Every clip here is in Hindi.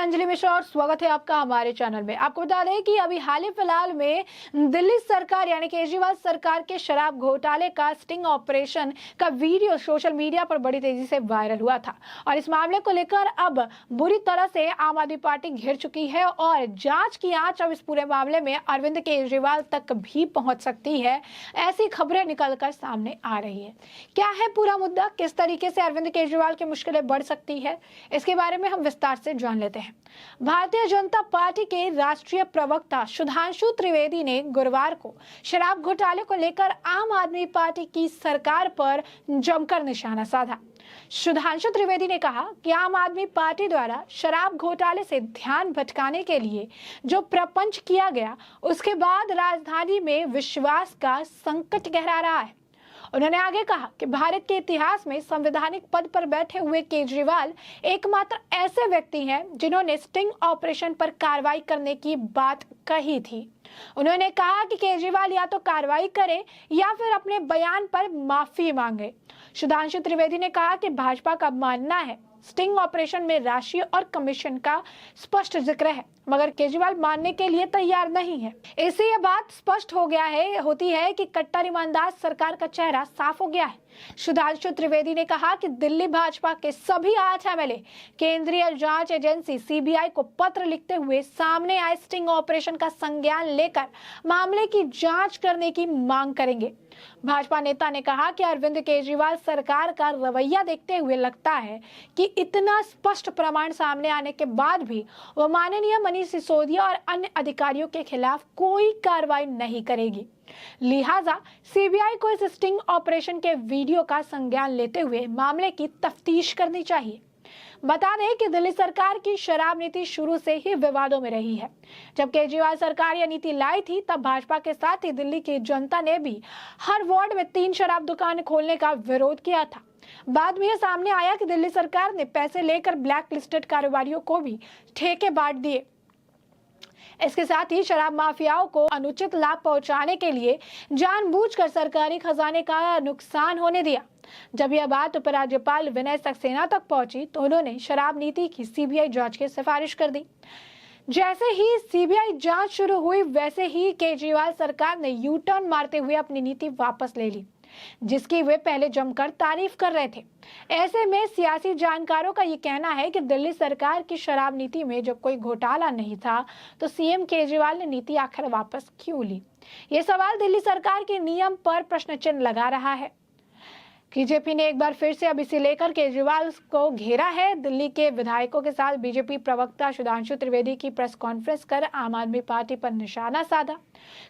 अंजलि मिश्रा और स्वागत है आपका हमारे चैनल में। आपको बता दें कि अभी हाल ही फिलहाल में दिल्ली सरकार यानी केजरीवाल सरकार के शराब घोटाले का स्टिंग ऑपरेशन का वीडियो सोशल मीडिया पर बड़ी तेजी से वायरल हुआ था और इस मामले को लेकर अब बुरी तरह से आम आदमी पार्टी घिर चुकी है और जांच की आंच अब इस पूरे मामले में अरविंद केजरीवाल तक भी पहुंच सकती है, ऐसी खबरें निकलकर सामने आ रही है। क्या है पूरा मुद्दा, किस तरीके से अरविंद केजरीवाल की मुश्किलें बढ़ सकती है, इसके बारे में हम विस्तार से जान लेते हैं। भारतीय जनता पार्टी के राष्ट्रीय प्रवक्ता सुधांशु त्रिवेदी ने गुरुवार को शराब घोटाले को लेकर आम आदमी पार्टी की सरकार पर जमकर निशाना साधा। सुधांशु त्रिवेदी ने कहा कि आम आदमी पार्टी द्वारा शराब घोटाले से ध्यान भटकाने के लिए जो प्रपंच किया गया, उसके बाद राजधानी में विश्वास का संकट गहरा रहा है। उन्होंने आगे कहा कि भारत के इतिहास में संवैधानिक पद पर बैठे हुए केजरीवाल एकमात्र ऐसे व्यक्ति हैं जिन्होंने स्टिंग ऑपरेशन पर कार्रवाई करने की बात कही थी। उन्होंने कहा कि केजरीवाल या तो कार्रवाई करे या फिर अपने बयान पर माफी मांगे। सुधांशु त्रिवेदी ने कहा कि भाजपा का मानना है स्टिंग ऑपरेशन में राशि और कमीशन का स्पष्ट जिक्र है, मगर केजरीवाल मानने के लिए तैयार नहीं है। इससे यह बात स्पष्ट होती है कि कट्टर ईमानदार सरकार का चेहरा साफ हो गया है। सुधांशु त्रिवेदी ने कहा कि दिल्ली भाजपा के सभी 8 एमएलए केंद्रीय जांच एजेंसी सीबीआई को पत्र लिखते हुए सामने आए स्टिंग ऑपरेशन का संज्ञान लेकर मामले की जांच करने की मांग करेंगे। भाजपा नेता ने कहा कि अरविंद केजरीवाल सरकार का रवैया देखते हुए लगता है कि इतना स्पष्ट प्रमाण सामने आने के बाद भी वो माननीय मनीष सिसोदिया और अन्य अधिकारियों के खिलाफ कोई कार्रवाई नहीं करेगी। लिहाजा सीबीआई को इस स्टिंग ऑपरेशन के वीडियो का संज्ञान लेते हुए मामले की तफ्तीश करनी चाहिए। बता दें कि दिल्ली सरकार की शराब नीति शुरू से ही विवादों में रही है। जब केजरीवाल सरकार यह नीति लाई थी तब भाजपा के साथ ही दिल्ली की जनता ने भी हर वार्ड में 3 शराब दुकानें खोलने का विरोध किया था। बाद में यह सामने आया कि दिल्ली सरकार ने पैसे लेकर ब्लैक लिस्टेड कारोबारियों को भी ठेके बांट दिए। इसके साथ ही शराब माफियाओं को अनुचित लाभ पहुंचाने के लिए जानबूझकर सरकारी खजाने का नुकसान होने दिया। जब यह बात उपराज्यपाल विनय सक्सेना तक पहुंची तो उन्होंने शराब नीति की सीबीआई जांच की सिफारिश कर दी। जैसे ही सीबीआई जांच शुरू हुई वैसे ही केजरीवाल सरकार ने यू टर्न मारते हुए अपनी नीति वापस ले ली, जिसकी वे पहले जमकर तारीफ कर रहे थे। ऐसे में सियासी जानकारों का ये कहना है कि दिल्ली सरकार की शराब नीति में जब कोई घोटाला नहीं था तो सीएम केजरीवाल ने नीति आखिर वापस क्यों ली। ये सवाल दिल्ली सरकार के नियम पर प्रश्न चिन्ह लगा रहा है। बीजेपी ने एक बार फिर से अब इसे लेकर केजरीवाल को घेरा है। दिल्ली के विधायकों के साथ बीजेपी प्रवक्ता सुधांशु त्रिवेदी की प्रेस कॉन्फ्रेंस कर आम आदमी पार्टी पर निशाना साधा।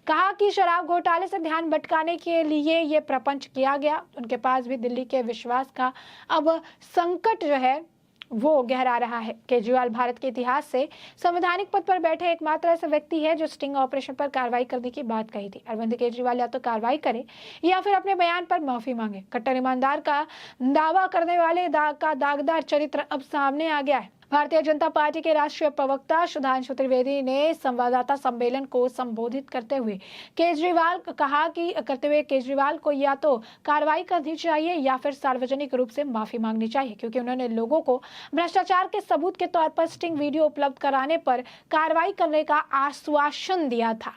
कहा कि शराब घोटाले से ध्यान भटकाने के लिए ये प्रपंच किया गया। उनके पास भी दिल्ली के विश्वास का अब संकट जो है वो गहरा रहा है। केजरीवाल भारत के इतिहास से संवैधानिक पद पर बैठे एकमात्र ऐसे व्यक्ति है जो स्टिंग ऑपरेशन पर कार्रवाई करने की बात कही थी। अरविंद केजरीवाल या तो कार्रवाई करे या फिर अपने बयान पर माफी मांगे। कट्टर ईमानदार का दावा करने वाले का दागदार चरित्र अब सामने आ गया है। भारतीय जनता पार्टी के राष्ट्रीय प्रवक्ता सुधांशु त्रिवेदी ने संवाददाता सम्मेलन को संबोधित करते हुए केजरीवाल को या तो कार्रवाई करनी चाहिए या फिर सार्वजनिक रूप से माफी मांगनी चाहिए, क्योंकि उन्होंने लोगों को भ्रष्टाचार के सबूत के तौर पर स्टिंग वीडियो उपलब्ध कराने पर कार्रवाई करने का आश्वासन दिया था।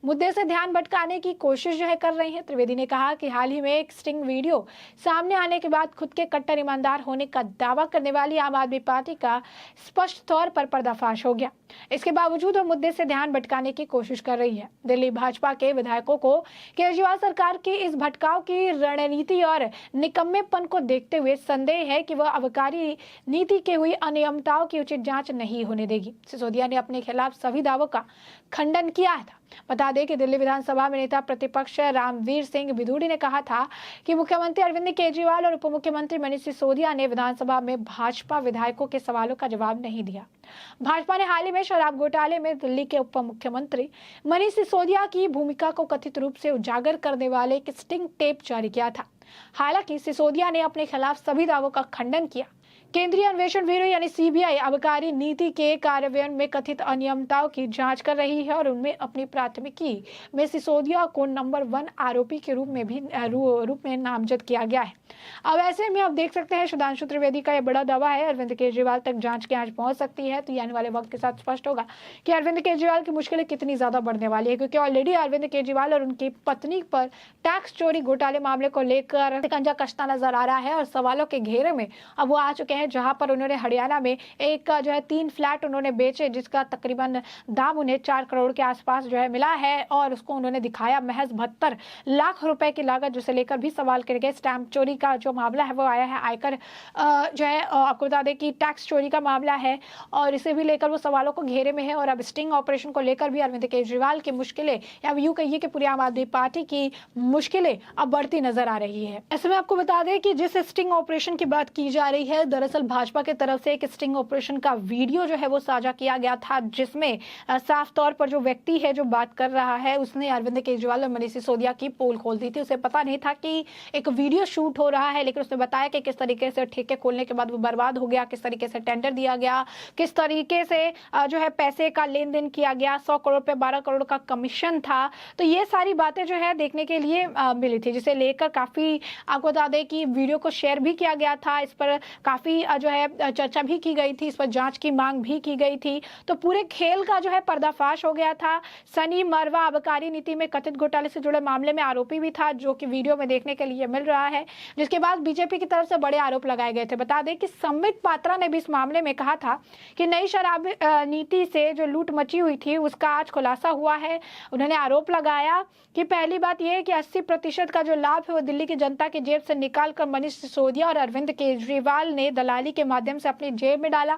मुद्दे से ध्यान भटकाने की कोशिश जो है कर रही है। त्रिवेदी ने कहा कि हाल ही में एक स्टिंग वीडियो सामने आने के बाद खुद के कट्टर ईमानदार होने का दावा करने वाली आम आदमी पार्टी का स्पष्ट तौर पर पर्दाफाश हो गया। इसके बावजूद वो मुद्दे से ध्यान भटकाने की कोशिश कर रही है। दिल्ली भाजपा के विधायकों को केजरीवाल सरकार की इस भटकाव की रणनीति और निकम्मेपन को देखते हुए संदेह है कि वह आबकारी नीति के हुई अनियमितताओं की उचित जांच नहीं होने देगी। सिसोदिया ने अपने खिलाफ सभी दावों का खंडन किया था। बता दें कि दिल्ली विधानसभा में नेता प्रतिपक्ष रामवीर सिंह बिधूड़ी ने कहा था कि मुख्यमंत्री अरविंद केजरीवाल और उप मुख्यमंत्री मनीष सिसोदिया ने विधानसभा में भाजपा विधायकों के सवालों का जवाब नहीं दिया। भाजपा ने हाल ही में शराब घोटाले में दिल्ली के उप मुख्यमंत्री मनीष सिसोदिया की भूमिका को कथित रूप से उजागर करने वाले एक स्टिंग टेप जारी किया था। हालांकि सिसोदिया ने अपने खिलाफ सभी दावों का खंडन किया। केंद्रीय अन्वेषण ब्यूरो यानी सीबीआई आबकारी नीति के कार्यान्वयन में कथित अनियमितताओं की जांच कर रही है और उनमें अपनी प्राथमिकी में सिसोदिया को नंबर 1 आरोपी के रूप में नामजद किया गया है। अब ऐसे में आप देख सकते हैं सुधांशु त्रिवेदी का यह बड़ा दावा है अरविंद केजरीवाल तक जांच की आंच पहुंच सकती है। तो आने वाले वक्त के साथ स्पष्ट होगा कि अरविंद केजरीवाल की मुश्किलें कितनी ज्यादा बढ़ने वाली है, क्योंकि ऑलरेडी अरविंद केजरीवाल और उनकी पत्नी पर टैक्स चोरी घोटाले मामले को लेकर शिकंजा कसता नजर आ रहा है और सवालों के घेरे में अब वो आ चुके हैं, जहां पर उन्होंने हरियाणा में एक 3 फ्लैट उन्होंने बेचे जिसका तकरीबन दाम उन्हें 4 करोड़ के आसपास मिला है और उसको उन्होंने दिखाया महज 72 लाख रुपए की लागत, जिसे लेकर भी सवाल करे गए। स्टैंप चोरी का जो मामला है वो आया है, आयकर आपको बता दें कि टैक्स चोरी का मामला है और इसे भी लेकर वो सवालों को घेरे में है। और अब स्टिंग ऑपरेशन को लेकर भी अरविंद केजरीवाल की मुश्किलें या यूं कहिए कि पूरी आम आदमी पार्टी की मुश्किलें अब बढ़ती नजर आ रही है। ऐसे में आपको बता दें कि जिस स्टिंग ऑपरेशन की बात की जा रही है, दरअसल भाजपा की तरफ से एक स्टिंग ऑपरेशन का वीडियो वो साझा किया गया था, जिसमें साफ तौर पर जो व्यक्ति है जो बात कर रहा है उसने अरविंद केजरीवाल और मनीष सिसोदिया की पोल खोल दी थी। उसे पता नहीं था कि एक वीडियो शूट हो रहा है, लेकिन उसने बताया कि किस तरीके से ठेके खोलने के बाद वो बर्बाद हो गया, किस तरीके से टेंडर दिया गया, किस तरीके से पैसे का लेन देन किया गया, 100 करोड़ पे 12 करोड़ का कमीशन था। तो ये सारी बातें देखने के लिए मिली थी, जिसे लेकर काफी आपको बता दें कि वीडियो को शेयर भी किया गया था, इस पर काफी चर्चा भी की गई थी, इस पर जांच की मांग भी की गई थी। तो पूरे खेल का पर्दाफाश हो गया था। सनी मरवा आबकारी नीति में कथित घोटाले से जुड़े मामले में आरोपी भी था, जो कि वीडियो में देखने के लिए मिल रहा है, जिसके बाद बीजेपी की तरफ से बड़े आरोप लगाए गए थे। बता दें कि संबित पात्रा ने भी इस मामले में कहा था कि नई शराब नीति से जो लूट मची हुई थी उसका आज खुलासा हुआ है। उन्होंने आरोप लगाया कि पहली बात यह है कि 80% का जो लाभ है वो दिल्ली की जनता की जेब से निकाल कर मनीष सिसोदिया और अरविंद केजरीवाल ने दलाली के माध्यम से अपनी जेब में डाला।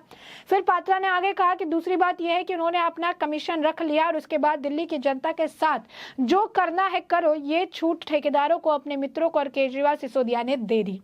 फिर पात्रा ने आगे कहा कि दूसरी बात यह है कि उन्होंने अपना कमीशन रख लिया और उसके बाद दिल्ली की जनता के साथ जो करना है करो, ये छूट ठेकेदारों को, अपने मित्रों को और केजरीवाल सिसोदिया ने दे दी।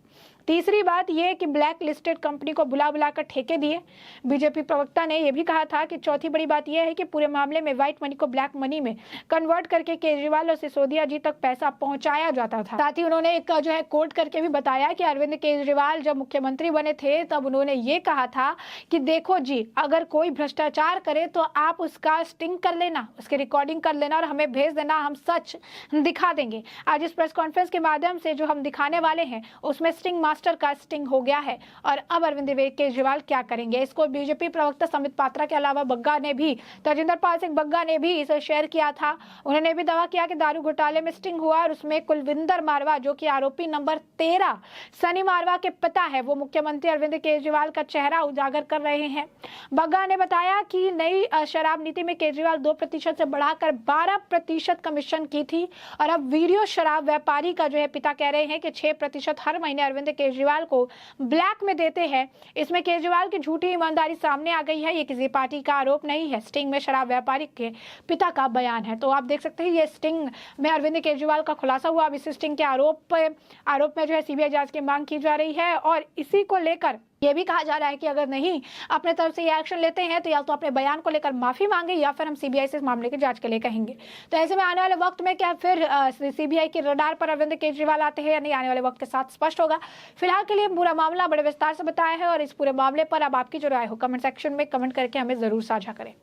तीसरी बात यह है कि ब्लैक लिस्टेड कंपनी को बुला बुलाकर ठेके दिए। बीजेपी प्रवक्ता ने यह भी कहा था कि चौथी बड़ी बात यह है कि पूरे मामले में व्हाइट मनी को ब्लैक मनी में कन्वर्ट करके केजरीवाल और सिसोदिया जी तक पैसा पहुंचाया जाता था। साथ ही उन्होंने एक कोट करके भी बताया कि अरविंद केजरीवाल जब मुख्यमंत्री बने थे तब उन्होंने ये कहा था कि देखो जी, अगर कोई भ्रष्टाचार करे तो आप उसका स्टिंग कर लेना, उसकी रिकॉर्डिंग कर लेना और हमें भेज देना, हम सच दिखा देंगे। आज इस प्रेस कॉन्फ्रेंस के माध्यम से जो हम दिखाने वाले हैं उसमें स्टिंग मास्टर का स्टिंग हो गया है। और अब अरविंद केजरीवाल क्या करेंगे, इसको बीजेपी प्रवक्ता संबित पात्रा के अलावा बग्गा ने भी, तजिंदर पाल सिंह बग्गा ने भी इसे शेयर किया था। उन्होंने भी दावा किया कि दारू घोटाले में स्टिंग हुआ और उसमें कुलविंदर मारवा, जो कि आरोपी नंबर 13 सनी मारवा के पिता है, वो मुख्यमंत्री अरविंद केजरीवाल का चेहरा उजागर कर रहे हैं। बग्गा ने बताया कि नई शराब नीति में केजरीवाल 2% से बढ़ाकर 12% कमीशन की थी और अब वीडियो शराब व्यापारी का पिता कह रहे हैं कि 6% हर महीने अरविंद केजरीवाल को ब्लैक में देते हैं। इसमें केजरीवाल की झूठी ईमानदारी सामने आ गई है, ये किसी पार्टी का आरोप नहीं है, स्टिंग में शराब व्यापारी के पिता का बयान है। तो आप देख सकते हैं ये स्टिंग में अरविंद केजरीवाल का खुलासा हुआ। अब इस स्टिंग के आरोप में सीबीआई जांच की मांग की जा रही है और इसी को लेकर ये भी कहा जा रहा है कि अगर नहीं अपने तरफ से ये एक्शन लेते हैं तो या तो अपने बयान को लेकर माफी मांगे या फिर हम सीबीआई से इस मामले की जांच के लिए कहेंगे। तो ऐसे में आने वाले वक्त में क्या फिर सीबीआई के रडार पर अरविंद केजरीवाल आते हैं या नहीं, आने वाले वक्त के साथ स्पष्ट होगा। फिलहाल के लिए पूरा मामला बड़े विस्तार से बताया है और इस पूरे मामले पर अब आपकी जो राय हो कमेंट सेक्शन में कमेंट करके हमें जरूर साझा करें।